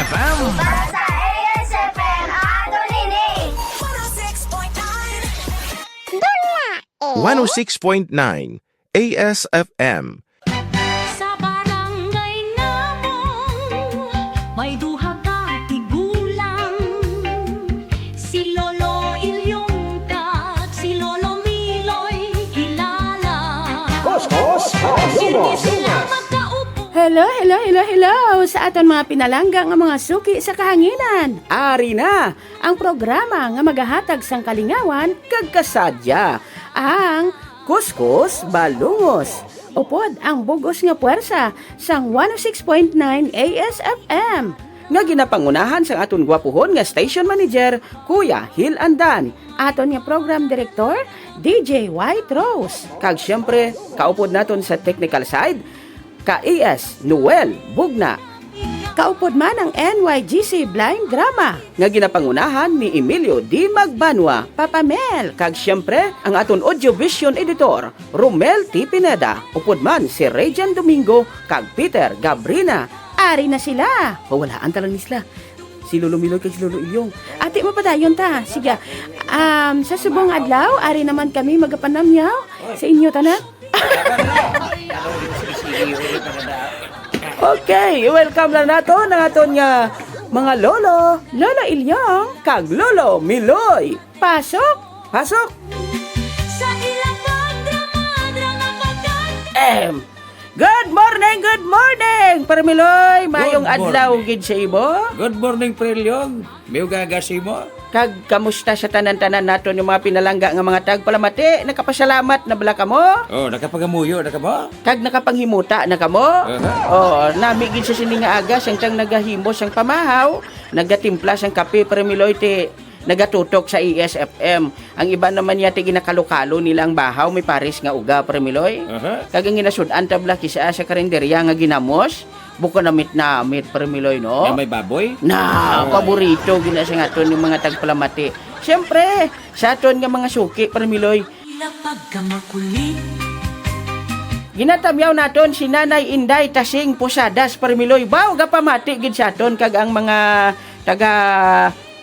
ASFM. Basta ASFM aton ini. 106.9 ASFM. Sa barangay namong may duha ka tigulang, si Lolo Ilyong kag si Lolo Miloy kilala. Hindi sila magkaupo. Hello sa aton mga pinalangga nga mga suki sa kahanginan. Ari na ang programa nga magahatag sang kalingawan kag kasadya, ang Kuskus Balungos. Upod ang bugos nga puwersa sang 106.9 ASFM. Nga ginapangunahan sang aton gwapuhon nga station manager Kuya Hil Andan, aton nga program director DJ White Rose. Kag syempre kaupod naton sa technical side ka-ES Noel Bugna. Kaupod man ang NYGC Blind Drama nga ginapangunahan ni Emilio D. Magbanwa, Papa Mel. Kag syempre ang aton audio vision editor Romel T. Pineda. Upod man si Rejan Domingo kag Peter Gabrina. Ari na sila. Pawalaan talang nisla. Si Lolo Miloy kag si Lolo Ilyong. Ati mo padayon ta. Sige. Sa subong adlaw, ari naman kami magapanamyaw sa inyo tanan. Okay, welcome lang nato ng aton nga mga lolo, Lolo Ilyong, kag Lolo Miloy. Pasok! Sa ilang drama pagkan. Good morning, Para Miloy, mayong adlaw gid sa ibo. Good morning, Prelyong. May gagasi mo? Kag kamusta sa tanan-tanan naton yung mga pinalangga nga mga tagpalamati? Nakapasalamat na bala kamo? Oh, nakapagamuyo na ka mo? Kag nakapanghimuta na kamo? Nami gid sa sini nga aga sang tiyang nagahimo sang pamahaw, nagatimpla sang kape Para Miloy ti nagatutok sa ESFM. Ang iba naman yati ginakalukalo nila ang bahaw, may paris nga uga Para Miloy. Kag ang ginasudan tabla kisa sa karinderya nga ginamos, buko namit Para Miloy, no? May baboy? Paborito gina sa aton yung mga tagpalamati. Siyempre, sa aton nga mga suki Para Miloy, Lapag ka makulit. ginatamyaw naton si Nanay Inday Tasing Posadas Para Miloy. Baw gapamati gid sa aton kag ang mga taga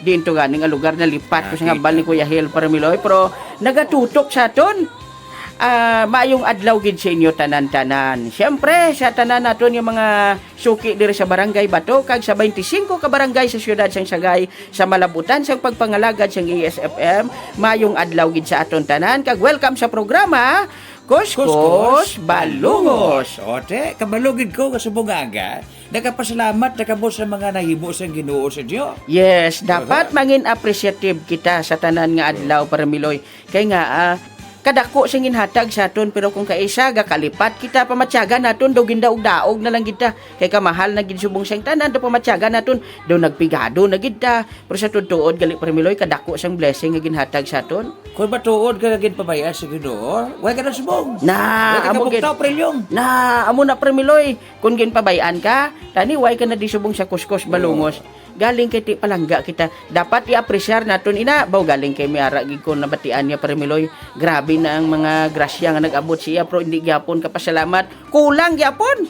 dinto ganing nga lugar na lipat ko sa nga bal ni Kuya Hil Para Miloy, pero nagatutok sa aton. Maayong adlaw gid sa inyo tanan-tanan. Siyempre, sa tanan naton yung mga suki diri sa Barangay Bato kag sa 25 ka barangay sa siyudad sang Sagay sa malabutan sang pagpangalagad sang ESFM. Maayong adlaw gid sa aton tanan kag welcome sa programa Kuskus Balungos. Ote, kabalugid ko kasubong aga. Nakapasalamat na kamo sa mga nahimo sa Ginoo sa Diyo. Yes, dapat mangin appreciative kita sa tanan nga adlaw Para Miloy. Kay nga kadako sing ginhatag sa aton, pero kung kaisa gakalipat kita pamatyaga naton daw gindaog-daog na lang kita. Kay kamahal na gid subong sang tanan daw pamatyaga naton daw nagpigado na gid ta. Pero sa tuod gali Para Miloy kadako sang blessing nga ginhatag sa aton. Kung matuod ka na gid pabaya sa Ginoo, way ka na subong. Na amo gid. Prelyong. Amo na Para Miloy, kung ginpabayaan ka, tani way ka na di subong sa Kuskus Balungos. Galing kay ti palangga kita, dapat i-appreciate naton ina. Baw galing kay miara gid ko nabatian niya Para Miloy. Grabe na ang mga grasya nga nag-abot siya, pero hindi gyapon kapasalamat. Kulang gyapon.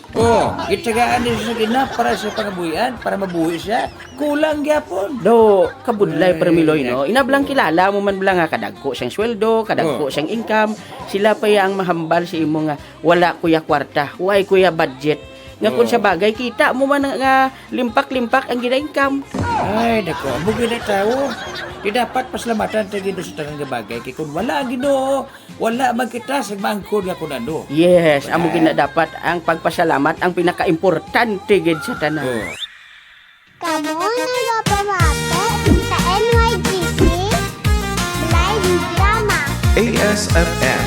Gitsagaan niya sa Ginoo para sa pangabuhian, para mabuhi siya. Kulang gyapon. Do kabudlay Para Miloy, no. Inablang kilala mo man bala nga kadagko siyang sweldo, kadagko siyang income. Sila pa yang mahambal si imo nga wala kuya kwarta, way kuya budget. Nga kung sa bagay, kita mo man nga limpak-limpak ang gina-income. Ay, nako, bugi na tao. Di dapat pasalamatan tayo gino sa tanang bagay. Kaya kung wala ang Ginoo, wala man kita sa mangkod nga kung ano. Yes, amo gina dapat ang pagpasalamat ang pinaka-importante gid sa tanan. Kamu nagapamati sa NYGC Blind Drama. ASFM.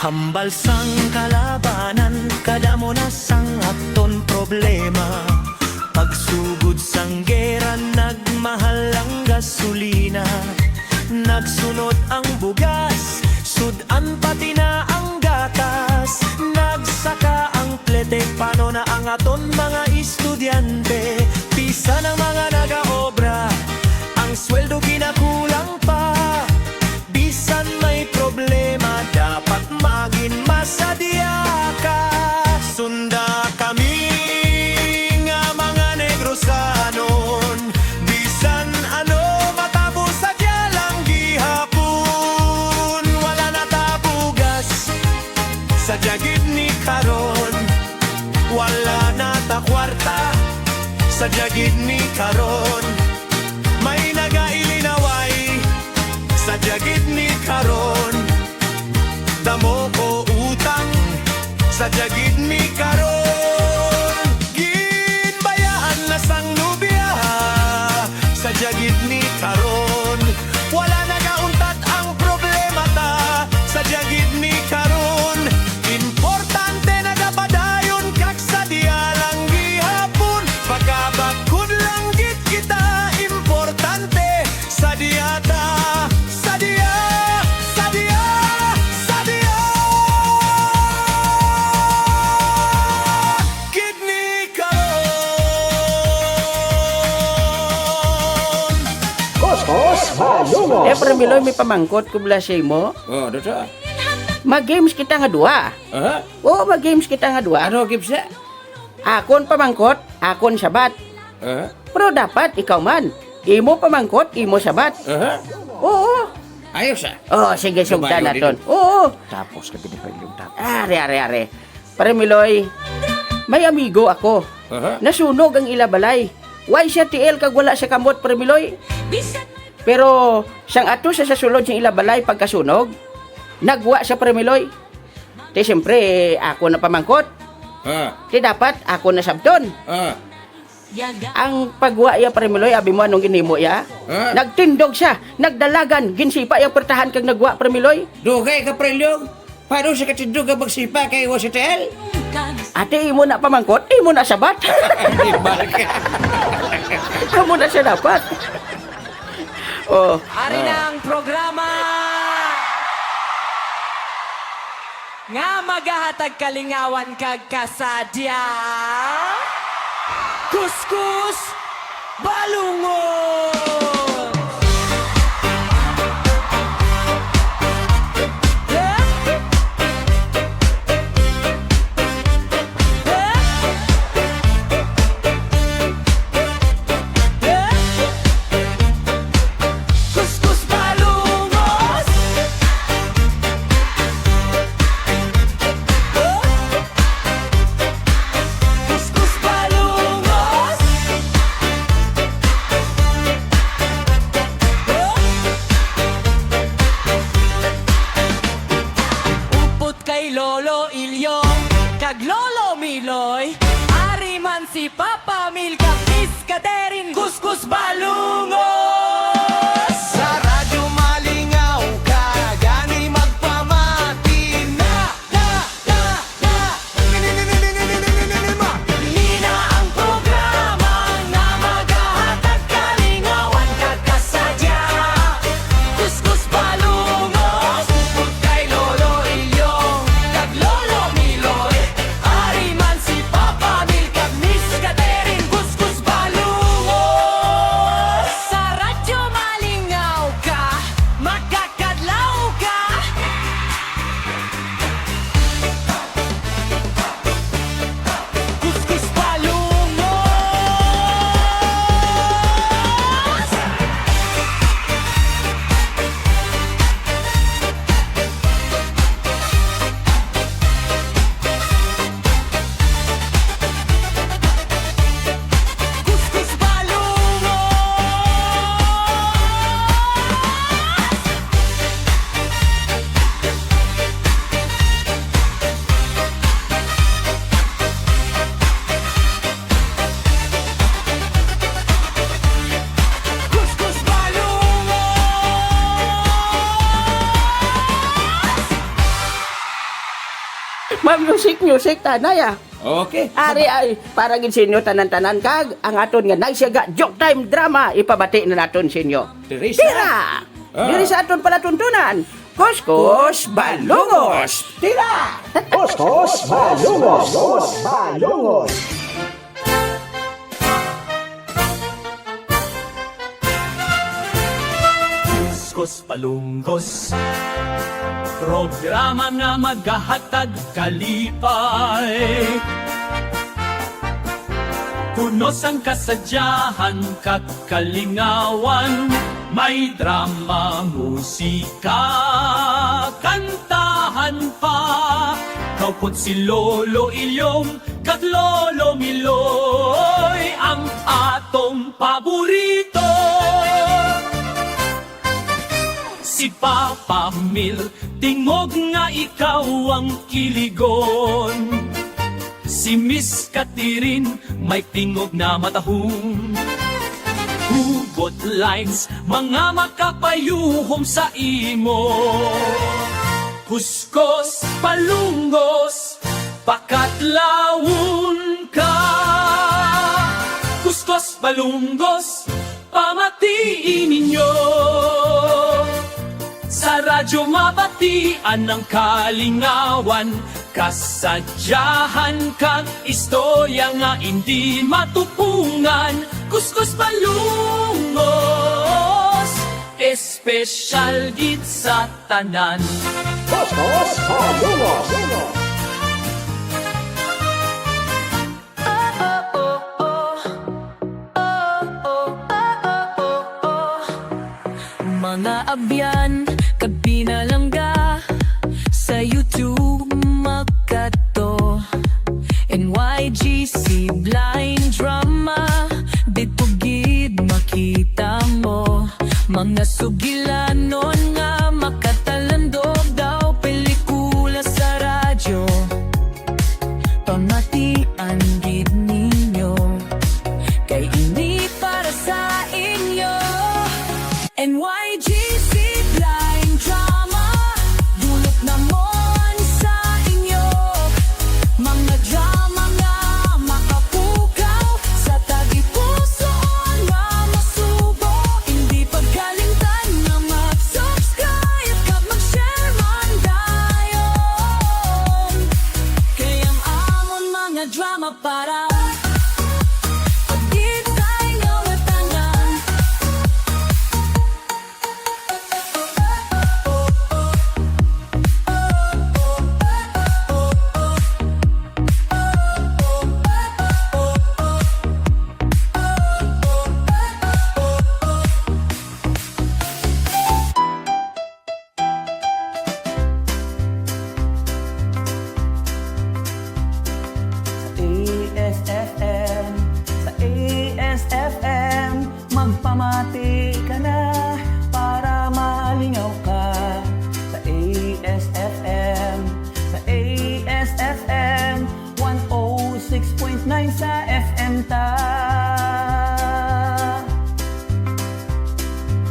Hambal sang kalabanan, kada mo na sang aton problema. Pagsugod sang gera, nagmahal ang gasolina. Nagsunod ang bugas, sudan pati na ang gatas. Nagsaka ang plete, paano na ang aton mga estudyante. Pisa ng mga sa jagid ni karon. May nagailinaway sa jagid ni karon. Damo ko utang sa jagid ni karon. Ginbayaan na sang nubya sa jagid ni karon. Wala nagauntat ang problema ta sa jagid ni karon. Importante nagapadayon kag sa diya lang gihapon. Pagkabakod lang gid kita, importante sa diya ta, sa diya, sa diya, sa diya. Gid ni karon. Premiloy, may pamangkot kubla siya mo. Oh, dito. Mag-games kita nga dua. Aha. Oo, mag-games kita nga dua. Ano, Gipsa? Akon pamangkot, akon sabat. Aha. Pero dapat ikaw man. Imo pamangkot, imo sabat. Aha. Oo. Ayos ah. Oh, sige, sugdan Lumayo naton. dito. Oo. Tapos ka pinipayong tapos. Are. Premiloy, may amigo ako. Aha. Nasunog ang ilabalay. Why siya TL kag wala sa kamot, Premiloy? Bisan Pero siyang ato sa sulod siyang ilabalay pagkasunog, nagwa sa Premiloy. Te siyempre, ako na pamangkot. Te dapat ako na sabton. yaga Ang pagwa ya Premiloy, abi mo anong ginimo ya? Nagtindog siya, nagdalagan, ginsipa yung pertahan kag nagwa Premiloy. Dugay ka prelyog. Paano sa katindog ka magsipa kay Wasitel? kag Ate, imo na pamangkot, imo na sabat. Di ka. Imo na siya dapat. Oh, Ari na ang programa nga magahatag kalingawan kag kasadya. Kuskus Balungon! Kuskus Balungos! Kuskus Balungos! Upot kay Lolo Ilyong kag Lolo Miloy, ari man si Papa Mil kag Miss Catherine. Kuskus Balungos! Sa radyo malingaw ka, gani magpamati na. Nina ang programa nga magahatag kalingawan kag kasadya. Kuskus Balungos, upot kay Lolo Ilyong kag Lolo Miloy, ari man si Papa Mil kag Miss Catherine. Kuskus Balungos! Sa radyo malingaw ka, magkakadlaw ka. Kuskus Balungos! Kuskus Balungos! Kuskus Balungos! music tanay ah. Okay. Ari ay para gid sinyo tanan-tanan kag ang aton nga nagsiyaga joke time drama ipabati na naton sinyo. Teresa. Tira! Diri sa aton palatuntunan. Kuskus Balungos. Tira! Kuskus Balungos, programa nga maghahatag kalipay. Punos ang kasadyahan kat kalingawan, may drama, musika, kantahan pa. Ikaw po't si Lolo Ilyong kag Lolo Miloy ang atong paborito. Si Papa Mil, tingog nga ikaw ang kiligon. Si Miss Catherine, may tingog na matahong. Hugot lines, mga makapayuhom sa imo. Kuskos, palunggos, pakatlawon ka. Kuskos, palunggos, pamatiin ninyo. Sa radyo mabatian ng kalingawan, kasadyahan kang istorya nga hindi matupungan. Kuskus palungos, espesyal gid sa tanan. Mga abyan, kag pinalangga sa YouTube makato. NYGC blind drama, dito gid makita mo. Mga sugilanon nga makatalandog daw pelikula sa radyo. Pamatian gid ninyo, kay ini para sa inyo. NYGC blind drama, dulot namon sa inyo. Mga drama nga makapukaw sa tagipuso nga masubo. Hindi pagkalimtan na mag-subscribe kag mag-share man dayon. Kaya ang amon mga drama para pagit sa inyo at tanan. ASFM, sa ASFM, magpamati ka na para malingaw ka. Sa ASFM, sa ASFM, 106.9 sa FM ta.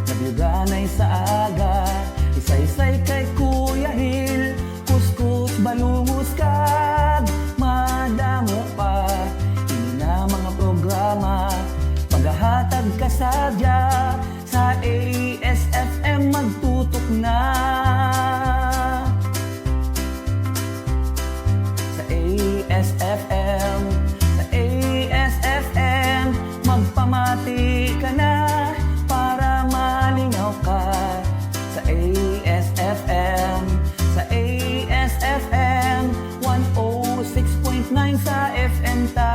Nabyuganay sa aga, isa-isay kay Kuya Hil, kuskus balungus kag madamo pa. Ini na mga programa, maghahatag ka sadya. Sa ASFM magtutok na. Sa ASFM, sa ASFM, magpamati ka na para malingaw ka. Sa ASFM, sa ASFM, 106.9 sa FM ta.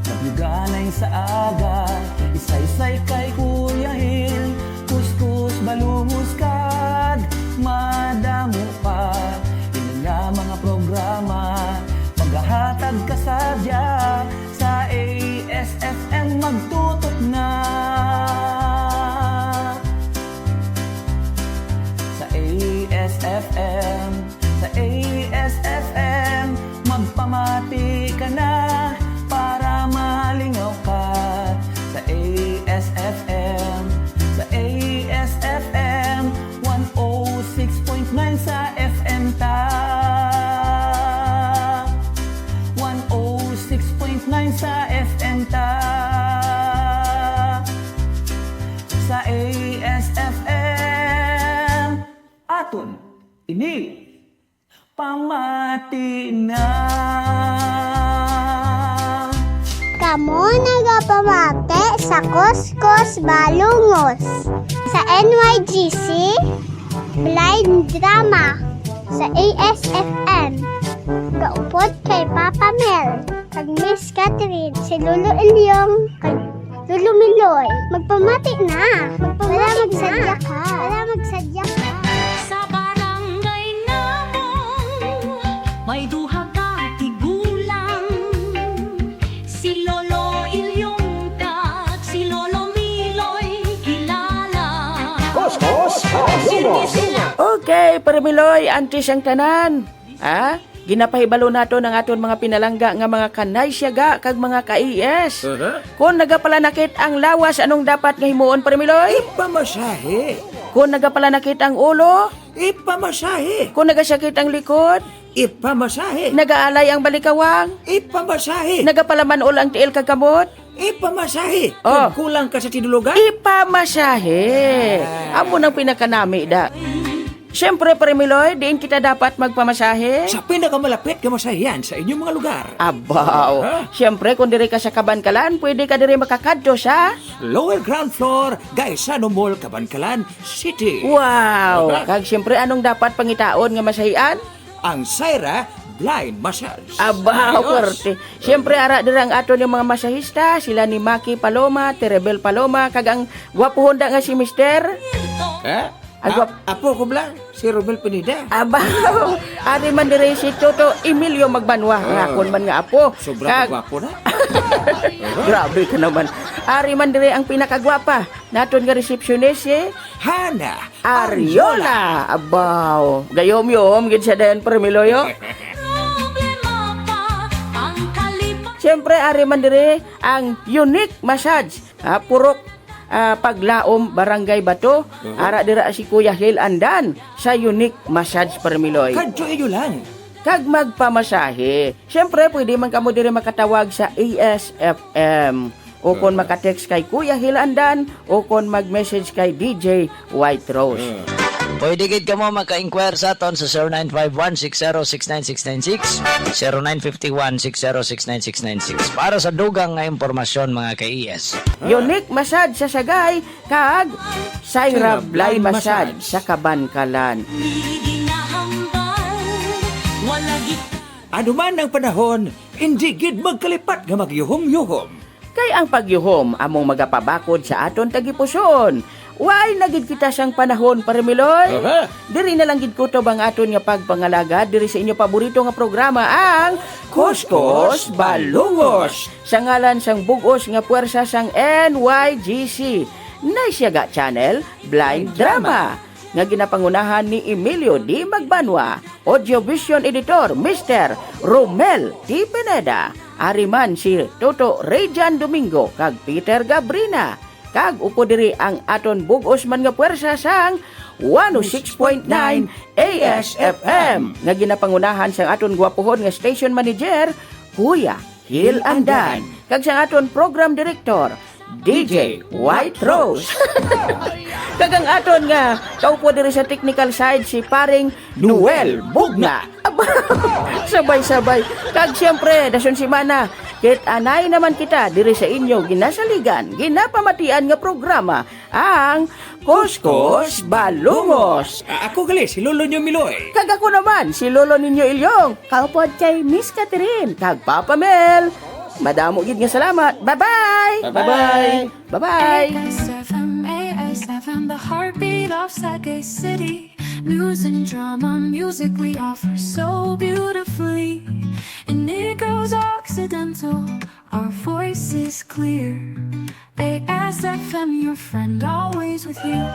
Nabyuganay sa aga, isa-isay kay Kuya Hil, kuskus balungus kag madamo pa. Ini nga mga programa, maghahatag ka sadya. Sa ASFM magtutok na. Sa ASFM, sa ASFM, magpamati ka na para malingaw ka. Sa ASFM, sa ASFM, 106.9 sa FM ta. 106.9 sa FM ta. Sa ASFM, aton ini pamati na. Kamo nagapamate sa Kuskus Balungos. Sa NYGC blind drama. Sa ASFM, gaupot kay Papa Mel, kag Miss Catherine, si Lolo Ilyong, kag Lolo Miloy, magpamati na. Wala magsadya ka. Sa barangay namong may duha ka tigulang. Si Lolo Ilyong kag si Lolo Miloy kilala. Okay, Parmiloy, antis ang tanan. Ha? Ginapahibalo nato ng aton mga pinalangga nga mga kanay siyaga kag mga ka-IS. Kung nagapalanakit ang lawas, anong dapat nga himuon, Parmiloy? Ipamasahe. Kung nagapalanakit ang ulo, Ipamasahe. kung nagasakit ang likod, Ipamasahe. nagaalay ang balikawang, Ipamasahe. nagapalamanol ang tiil kag kamot, Ipamasahe. Oh. Kung kulang ka sa tinulugan, ipamasahe. Amo nang pinakanami da. Siyempre, Parmiloy, diin kita dapat magpamasahe. sa pinakamalapit ka masahiyan sa inyong mga lugar. Abaw. Siyempre, kung diri ka sa Kabankalan, pwede ka diri makakadto sa... Lower ground floor, Gaisano Mall, Cabancalan City. Wow! Kag siyempre, anong dapat pangitaon nga masahian? Ang Syra Blind Massage. Abaw, Ayos. kwerte. Siyempre, ara diri ang aton yung mga masahista, sila ni Maki Paloma, Terebel Paloma, kag ang gwapo honda nga si Mister. Ang apo ko bla, si Romel Pineda. Abaw! Ari man diri si Toto Emilio Magbanwa. Ngakon man nga apo. Sobrang gwapo na. Grabe ka naman. Ari man diri ang pinakagwapa. Naton nga receptionist si Hana Ariola. Abaw. Gayom-yom, gid sa dayon Parmiloyo. Problema pa ang kalipat. Siyempre, ari man diri ang unique massage. Purok paglaom barangay Bato. Ara dira si Kuya Hil Andan sa unique massage Parmiloy. Kadyo inyo lang. Kag magpamasahe. Siyempre, pwede man kamo diri makatawag sa ASFM. O kon makatext kay Kuya Hil Andan o kon mag-message kay DJ White Rose. Pwede gid ka mo maka-inquire sa aton sa 0951-6069-696, 0951-6069-696 para sa dugang nga impormasyon mga ka-IS. Unique massage sa Sagay kag Syra Blind Massage sa Kabankalan. Di ginahambal. Wala git Ano man ang panahon, hindi gid magkalipat nga magyuhom-yuhom. Kay ang pagyuhom among magapabakod sa aton tagipuson. Why nagid kita sang panahon Parmiloy? Diri na lang gid kutob ang aton nga pagpangalaga diri sa inyo paborito nga programa ang Kuskus Balungos. Sa ngalan sang bugos nga puwersa sang NYGC, Naisyaga Channel Blind Drama nga ginapangunahan ni Emilio D. Magbanwa, Audio-Vision Editor Mr. Romel T. Pineda, ariman si Toto Rejan Domingo kag Peter Gabrina. Kag upo diri ang aton bugos man nga puwersa sang 106.9 ASFM nga ginapangunahan sang aton gwapohon nga station manager Kuya Hil Andan kag sang aton program director DJ White Rose. Kag ang aton nga kaupo diri sa technical side si paring Noel Bugna. Sabay-sabay. Kag siyempre dason si Mana. Kit anay naman kita diri sa inyo ginasaligan, ginapamatian nga programa ang Kuskus Balungos. Ako gali, si Lolo nyo Miloy. Kag ako naman, si Lolo ninyo Ilyong. Kaupod kay Miss Catherine. Kag Papa Mel. Madamo gid nga salamat. Bye-bye. Bye-bye. Bye-bye. ASFM, ASFM, the heartbeat of Sagay City. News and drama, musically offer so beautifully. And it goes occidental, our voice is clear. ASFM, your friend, always with you.